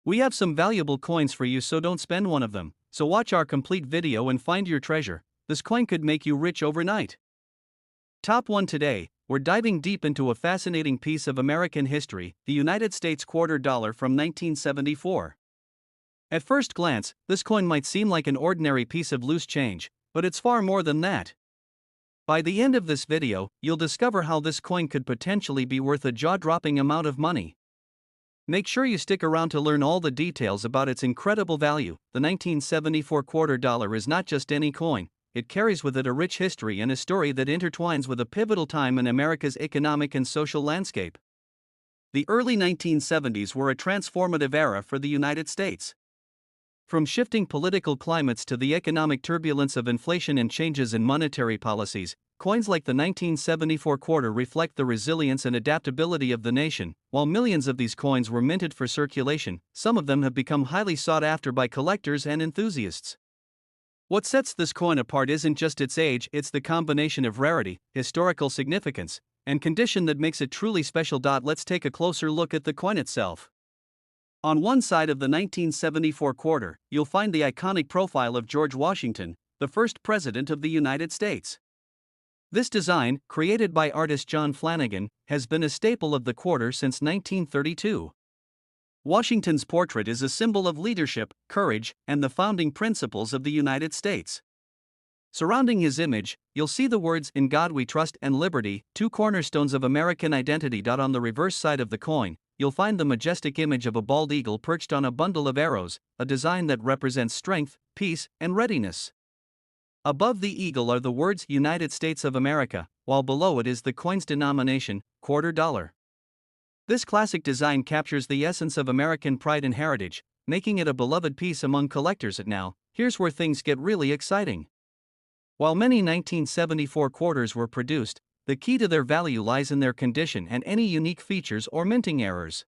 We have some valuable coins for you, so don't spend one of them. So watch our complete video and find your treasure. This coin could make you rich overnight. Top 1 today, we're diving deep into a fascinating piece of American history, the United States quarter dollar from 1974. At first glance, this coin might seem like an ordinary piece of loose change, but it's far more than that. By the end of this video, you'll discover how this coin could potentially be worth a jaw-dropping amount of money. Make sure you stick around to learn all the details about its incredible value. The 1974 quarter dollar is not just any coin, it carries with it a rich history and a story that intertwines with a pivotal time in America's economic and social landscape. The early 1970s were a transformative era for the United States. From shifting political climates to the economic turbulence of inflation and changes in monetary policies, coins like the 1974 quarter reflect the resilience and adaptability of the nation. While millions of these coins were minted for circulation, some of them have become highly sought after by collectors and enthusiasts. What sets this coin apart isn't just its age, it's the combination of rarity, historical significance, and condition that makes it truly special. Let's take a closer look at the coin itself. On one side of the 1974 quarter, you'll find the iconic profile of George Washington, the first President of the United States. This design, created by artist John Flanagan, has been a staple of the quarter since 1932. Washington's portrait is a symbol of leadership, courage, and the founding principles of the United States. Surrounding his image, you'll see the words "In God We Trust" and "Liberty," two cornerstones of American identity. On the reverse side of the coin, you'll find the majestic image of a bald eagle perched on a bundle of arrows, a design that represents strength, peace, and readiness. Above the eagle are the words "United States of America," while below it is the coin's denomination, quarter dollar. This classic design captures the essence of American pride and heritage, making it a beloved piece among collectors. Now, here's where things get really exciting. While many 1974 quarters were produced, the key to their value lies in their condition and any unique features or minting errors.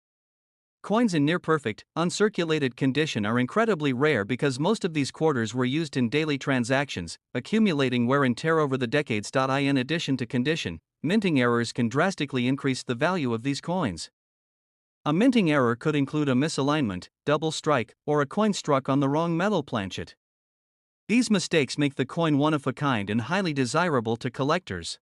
Coins in near-perfect, uncirculated condition are incredibly rare because most of these quarters were used in daily transactions, accumulating wear and tear over the decades. In addition to condition, minting errors can drastically increase the value of these coins. A minting error could include a misalignment, double strike, or a coin struck on the wrong metal planchet. These mistakes make the coin one of a kind and highly desirable to collectors.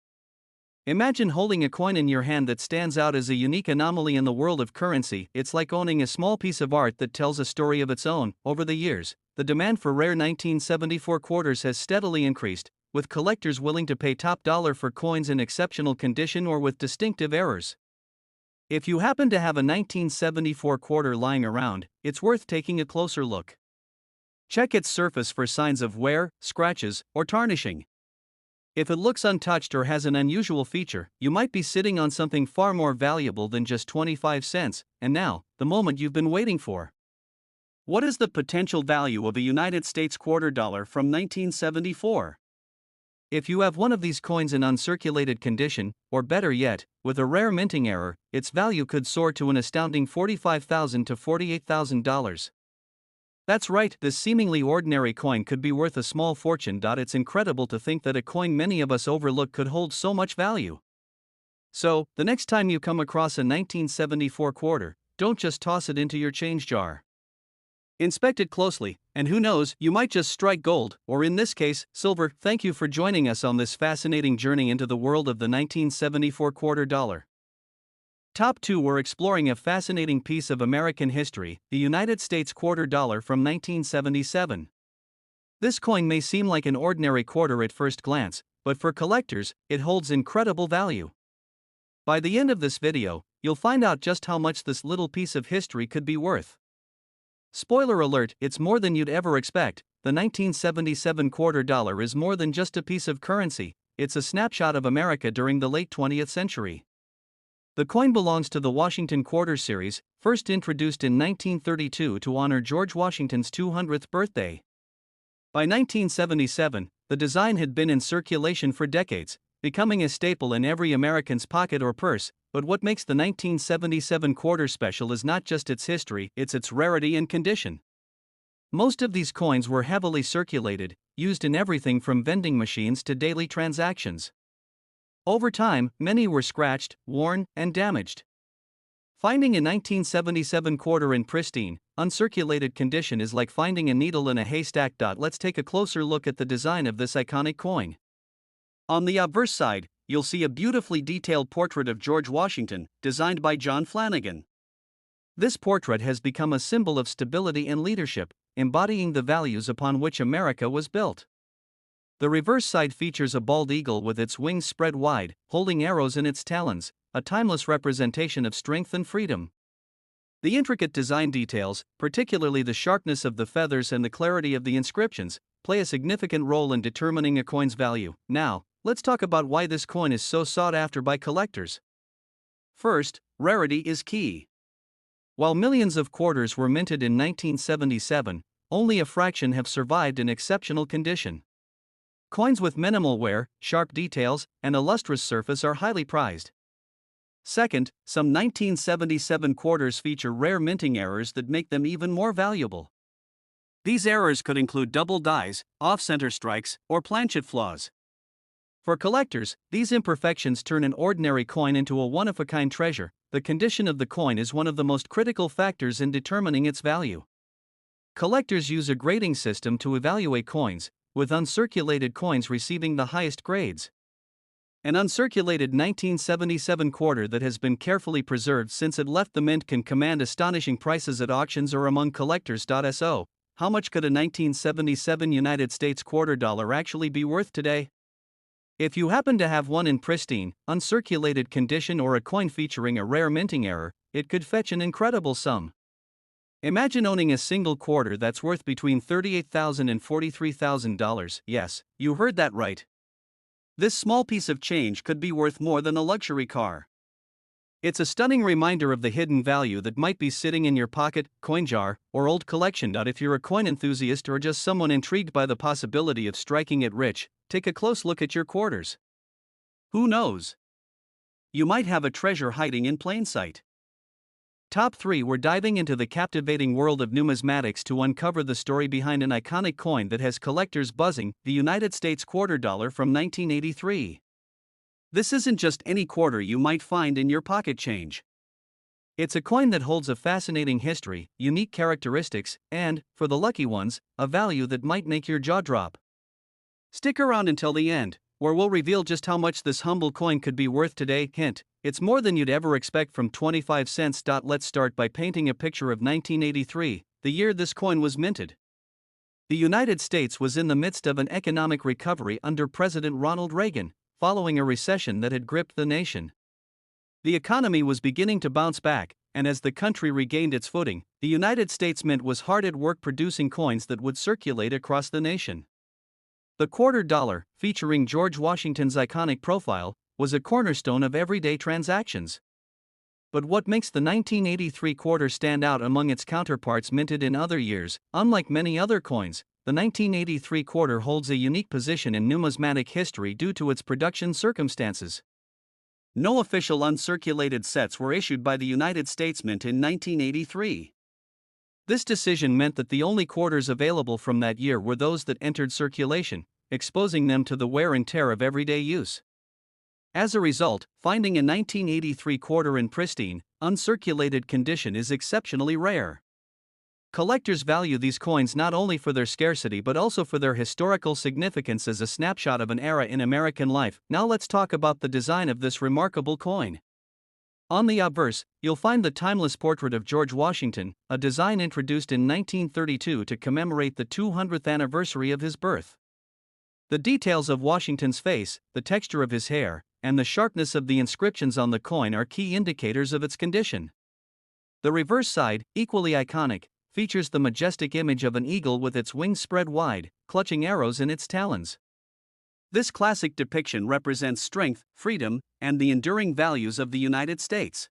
Imagine holding a coin in your hand that stands out as a unique anomaly in the world of currency. It's like owning a small piece of art that tells a story of its own. Over the years, the demand for rare 1974 quarters has steadily increased, with collectors willing to pay top dollar for coins in exceptional condition or with distinctive errors. If you happen to have a 1974 quarter lying around, it's worth taking a closer look. Check its surface for signs of wear, scratches, or tarnishing. If it looks untouched or has an unusual feature, you might be sitting on something far more valuable than just 25 cents. And now, the moment you've been waiting for. What is the potential value of a United States quarter dollar from 1974? If you have one of these coins in uncirculated condition, or better yet, with a rare minting error, its value could soar to an astounding $45,000 to $48,000. That's right, this seemingly ordinary coin could be worth a small fortune. It's incredible to think that a coin many of us overlook could hold so much value. So, the next time you come across a 1974 quarter, don't just toss it into your change jar. Inspect it closely, and who knows, you might just strike gold, or in this case, silver. Thank you for joining us on this fascinating journey into the world of the 1974 quarter dollar. Top 2, we're exploring a fascinating piece of American history, the United States quarter dollar from 1977. This coin may seem like an ordinary quarter at first glance, but for collectors, it holds incredible value. By the end of this video, you'll find out just how much this little piece of history could be worth. Spoiler alert, it's more than you'd ever expect. The 1977 quarter dollar is more than just a piece of currency, it's a snapshot of America during the late 20th century. The coin belongs to the Washington Quarter Series, first introduced in 1932 to honor George Washington's 200th birthday. By 1977, the design had been in circulation for decades, becoming a staple in every American's pocket or purse. But what makes the 1977 quarter special is not just its history, it's its rarity and condition. Most of these coins were heavily circulated, used in everything from vending machines to daily transactions. Over time, many were scratched, worn, and damaged. Finding a 1977 quarter in pristine, uncirculated condition is like finding a needle in a haystack. Let's take a closer look at the design of this iconic coin. On the obverse side, you'll see a beautifully detailed portrait of George Washington, designed by John Flanagan. This portrait has become a symbol of stability and leadership, embodying the values upon which America was built. The reverse side features a bald eagle with its wings spread wide, holding arrows in its talons, a timeless representation of strength and freedom. The intricate design details, particularly the sharpness of the feathers and the clarity of the inscriptions, play a significant role in determining a coin's value. Now, let's talk about why this coin is so sought after by collectors. First, rarity is key. While millions of quarters were minted in 1977, only a fraction have survived in exceptional condition. Coins with minimal wear, sharp details, and a lustrous surface are highly prized. Second, some 1977 quarters feature rare minting errors that make them even more valuable. These errors could include double dies, off-center strikes, or planchet flaws. For collectors, these imperfections turn an ordinary coin into a one-of-a-kind treasure. The condition of the coin is one of the most critical factors in determining its value. Collectors use a grading system to evaluate coins, with uncirculated coins receiving the highest grades. An uncirculated 1977 quarter that has been carefully preserved since it left the mint can command astonishing prices at auctions or among collectors. So, how much could a 1977 United States quarter dollar actually be worth today? If you happen to have one in pristine, uncirculated condition or a coin featuring a rare minting error, it could fetch an incredible sum. Imagine owning a single quarter that's worth between $38,000 and $43,000. Yes, you heard that right. This small piece of change could be worth more than a luxury car. It's a stunning reminder of the hidden value that might be sitting in your pocket, coin jar, or old collection. If you're a coin enthusiast or just someone intrigued by the possibility of striking it rich, take a close look at your quarters. Who knows? You might have a treasure hiding in plain sight. Top 3. We're diving into the captivating world of numismatics to uncover the story behind an iconic coin that has collectors buzzing, the United States quarter dollar from 1983. This isn't just any quarter you might find in your pocket change. It's a coin that holds a fascinating history, unique characteristics, and, for the lucky ones, a value that might make your jaw drop. Stick around until the end, where we'll reveal just how much this humble coin could be worth today. Hint: it's more than you'd ever expect from 25 cents. Let's start by painting a picture of 1983, the year this coin was minted. The United States was in the midst of an economic recovery under President Ronald Reagan, following a recession that had gripped the nation. The economy was beginning to bounce back, and as the country regained its footing, the United States Mint was hard at work producing coins that would circulate across the nation. The quarter dollar, featuring George Washington's iconic profile, was a cornerstone of everyday transactions. But what makes the 1983 quarter stand out among its counterparts minted in other years? Unlike many other coins, the 1983 quarter holds a unique position in numismatic history due to its production circumstances. No official uncirculated sets were issued by the United States Mint in 1983. This decision meant that the only quarters available from that year were those that entered circulation, exposing them to the wear and tear of everyday use. As a result, finding a 1983 quarter in pristine, uncirculated condition is exceptionally rare. Collectors value these coins not only for their scarcity but also for their historical significance as a snapshot of an era in American life. Now let's talk about the design of this remarkable coin. On the obverse, you'll find the timeless portrait of George Washington, a design introduced in 1932 to commemorate the 200th anniversary of his birth. The details of Washington's face, the texture of his hair, and the sharpness of the inscriptions on the coin are key indicators of its condition. The reverse side, equally iconic, features the majestic image of an eagle with its wings spread wide, clutching arrows in its talons. This classic depiction represents strength, freedom, and the enduring values of the United States.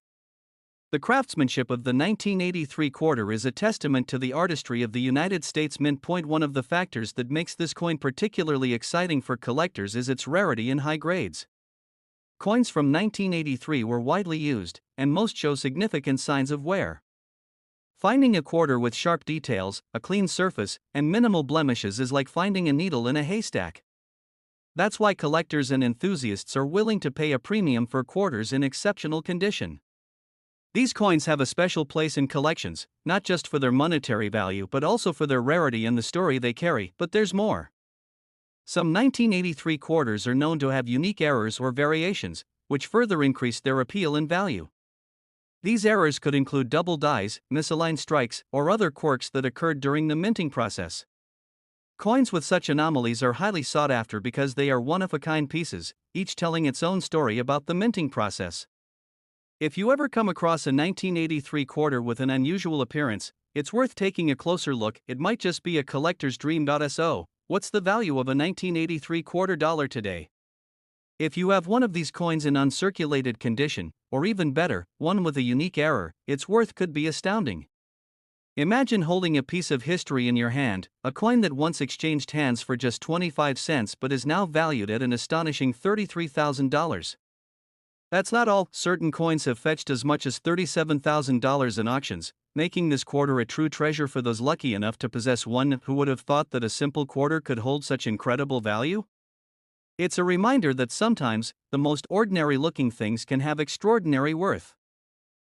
The craftsmanship of the 1983 quarter is a testament to the artistry of the United States Mint. One of the factors that makes this coin particularly exciting for collectors is its rarity and high grades. Coins from 1983 were widely used, and most show significant signs of wear. Finding a quarter with sharp details, a clean surface, and minimal blemishes is like finding a needle in a haystack. That's why collectors and enthusiasts are willing to pay a premium for quarters in exceptional condition. These coins have a special place in collections, not just for their monetary value but also for their rarity and the story they carry, but there's more. Some 1983 quarters are known to have unique errors or variations, which further increase their appeal and value. These errors could include double dies, misaligned strikes, or other quirks that occurred during the minting process. Coins with such anomalies are highly sought after because they are one-of-a-kind pieces, each telling its own story about the minting process. If you ever come across a 1983 quarter with an unusual appearance, it's worth taking a closer look. It might just be a collector's dream. So, what's the value of a 1983 quarter dollar today? If you have one of these coins in uncirculated condition, or even better, one with a unique error, its worth could be astounding. Imagine holding a piece of history in your hand, a coin that once exchanged hands for just 25 cents but is now valued at an astonishing $33,000. That's not all. Certain coins have fetched as much as $37,000 in auctions, making this quarter a true treasure for those lucky enough to possess one. Who would have thought that a simple quarter could hold such incredible value? It's a reminder that sometimes, the most ordinary looking things can have extraordinary worth.